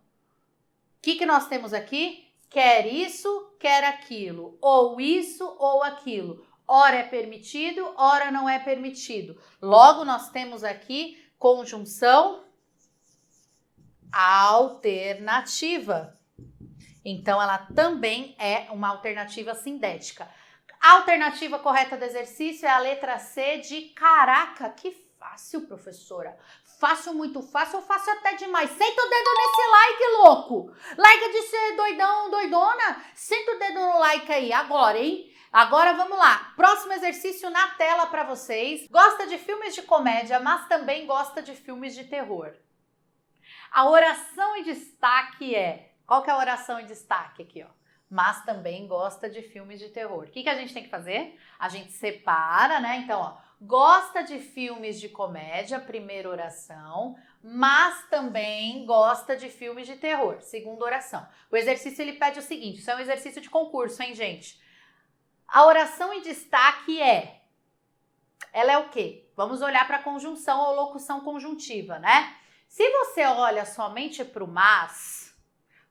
O que nós temos aqui? Quer isso, quer aquilo. Ou isso, ou aquilo. Ora é permitido, ora não é permitido. Logo, nós temos aqui conjunção alternativa. Então, ela também é uma alternativa sindética. A alternativa correta do exercício é a letra C de caraca. Que fácil, professora. Fácil, muito fácil, ou fácil até demais. Senta o dedo nesse like, louco. Larga de ser doidão, doidona. Senta o dedo no like aí, agora, hein? Agora vamos lá. Próximo exercício na tela para vocês. Gosta de filmes de comédia, mas também gosta de filmes de terror. A oração em destaque é... Qual que é a oração em destaque aqui, ó? Mas também gosta de filmes de terror. O que a gente tem que fazer? A gente separa, né? Então, ó, gosta de filmes de comédia, primeira oração, mas também gosta de filmes de terror, segunda oração. O exercício, ele pede o seguinte, isso é um exercício de concurso, hein, gente? A oração em destaque ela é o quê? Vamos olhar para a conjunção ou locução conjuntiva, né? Se você olha somente para o mas,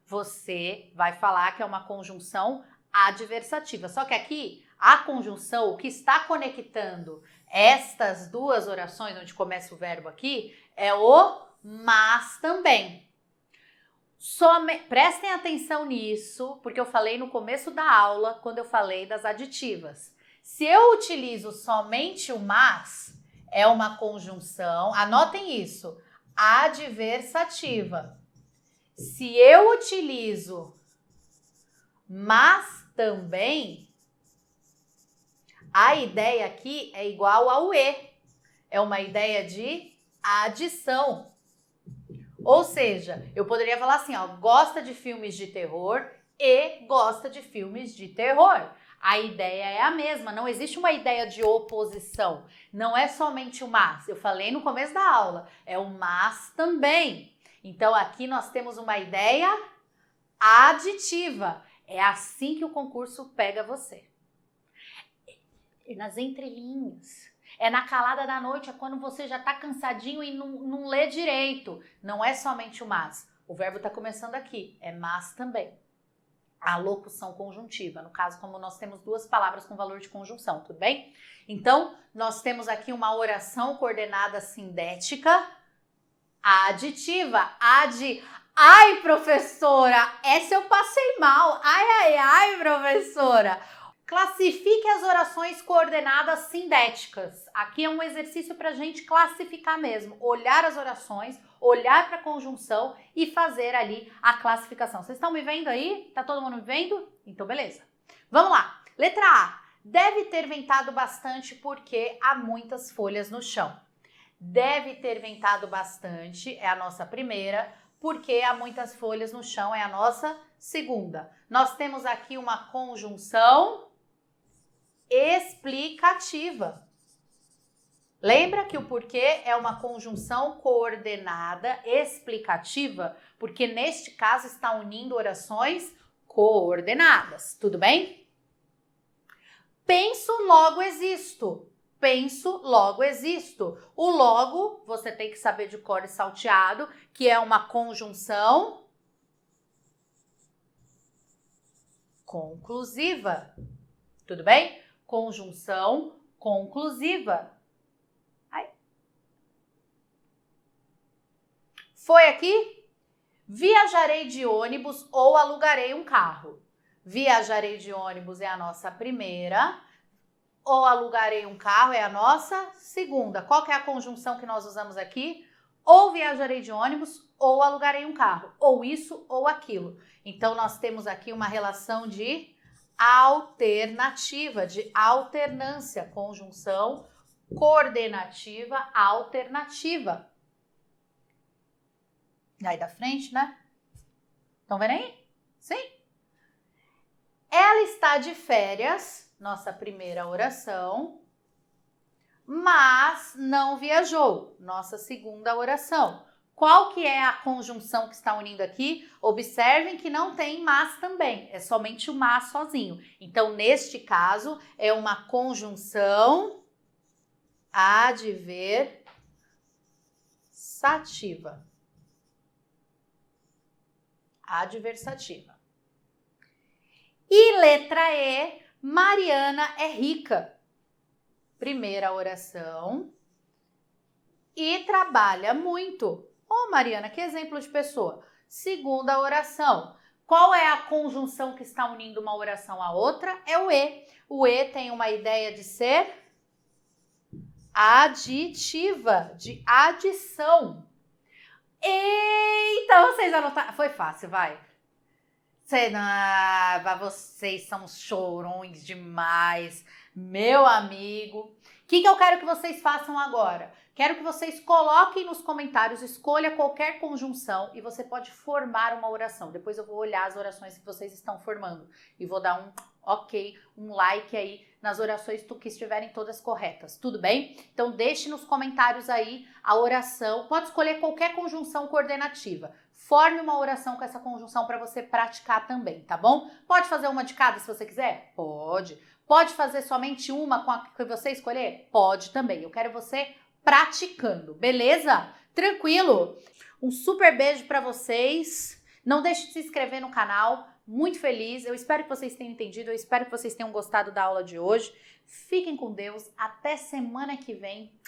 você vai falar que é uma conjunção adversativa. Só que aqui, a conjunção, o que está conectando estas duas orações, onde começa o verbo aqui, é o mas também. Prestem atenção nisso, porque eu falei no começo da aula, quando eu falei das aditivas. Se eu utilizo somente o mas, é uma conjunção, anotem isso, adversativa. Se eu utilizo mas também, a ideia aqui é igual ao e. É uma ideia de adição. Ou seja, eu poderia falar assim, ó, gosta de filmes de terror e gosta de filmes de terror. A ideia é a mesma, não existe uma ideia de oposição. Não é somente o mas. Eu falei no começo da aula, é o mas também. Então, aqui nós temos uma ideia aditiva. É assim que o concurso pega você. É nas entrelinhas. É na calada da noite, é quando você já está cansadinho e não lê direito. Não é somente o mas. O verbo está começando aqui. É mas também. A locução conjuntiva. No caso, como nós temos duas palavras com valor de conjunção, tudo bem? Então, nós temos aqui uma oração coordenada sindética aditiva, ai, professora, essa eu passei mal. Ai, professora. Classifique as orações coordenadas sindéticas. Aqui é um exercício para a gente classificar mesmo. Olhar as orações, olhar para a conjunção e fazer ali a classificação. Vocês estão me vendo aí? Tá todo mundo me vendo? Então, beleza. Vamos lá. Letra A. Deve ter ventado bastante porque há muitas folhas no chão. Deve ter ventado bastante, é a nossa primeira, porque há muitas folhas no chão, é a nossa segunda. Nós temos aqui uma conjunção explicativa. Lembra que o porquê é uma conjunção coordenada explicativa, porque neste caso está unindo orações coordenadas, tudo bem? Penso, logo existo. Penso, logo existo. O logo, você tem que saber de cor e salteado, que é uma conjunção conclusiva. Tudo bem? Conjunção conclusiva. Aí. Foi aqui? Viajarei de ônibus ou alugarei um carro. Viajarei de ônibus é a nossa primeira. Ou alugarei um carro é a nossa segunda. Qual que é a conjunção que nós usamos aqui? Ou viajarei de ônibus ou alugarei um carro. Ou isso ou aquilo. Então, nós temos aqui uma relação de alternativa, de alternância. Conjunção coordenativa alternativa. Aí da frente, né? Estão vendo aí? Sim? Ela está de férias... Nossa primeira oração, mas não viajou. Nossa segunda oração. Qual que é a conjunção que está unindo aqui? Observem que não tem mas também, é somente o mas sozinho. Então, neste caso, é uma conjunção adversativa. Adversativa. E letra E, Mariana é rica. Primeira oração. E trabalha muito. Ô, Mariana, que exemplo de pessoa. Segunda oração. Qual é a conjunção que está unindo uma oração à outra? É o E. O E tem uma ideia de ser aditiva, de adição. Eita, vocês anotaram. Foi fácil, vai. Vocês são chorões demais, meu amigo. O que eu quero que vocês façam agora? Quero que vocês coloquem nos comentários, escolha qualquer conjunção e você pode formar uma oração. Depois eu vou olhar as orações que vocês estão formando e vou dar um ok, um like aí nas orações que estiverem todas corretas, tudo bem? Então deixe nos comentários aí a oração, pode escolher qualquer conjunção coordenativa. Forme uma oração com essa conjunção para você praticar também, tá bom? Pode fazer uma de cada se você quiser? Pode. Pode fazer somente uma com a que você escolher? Pode também. Eu quero você praticando, beleza? Tranquilo? Um super beijo para vocês. Não deixe de se inscrever no canal. Muito feliz. Eu espero que vocês tenham entendido. Eu espero que vocês tenham gostado da aula de hoje. Fiquem com Deus. Até semana que vem.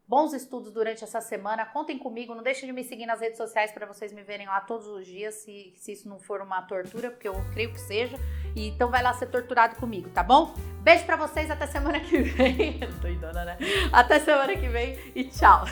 Bons estudos durante essa semana. Contem comigo. Não deixem de me seguir nas redes sociais para vocês me verem lá todos os dias. Se isso não for uma tortura, porque eu creio que seja. E então vai lá ser torturado comigo, tá bom? Beijo pra vocês. Até semana que vem. Doidona, né? Até semana que vem e tchau.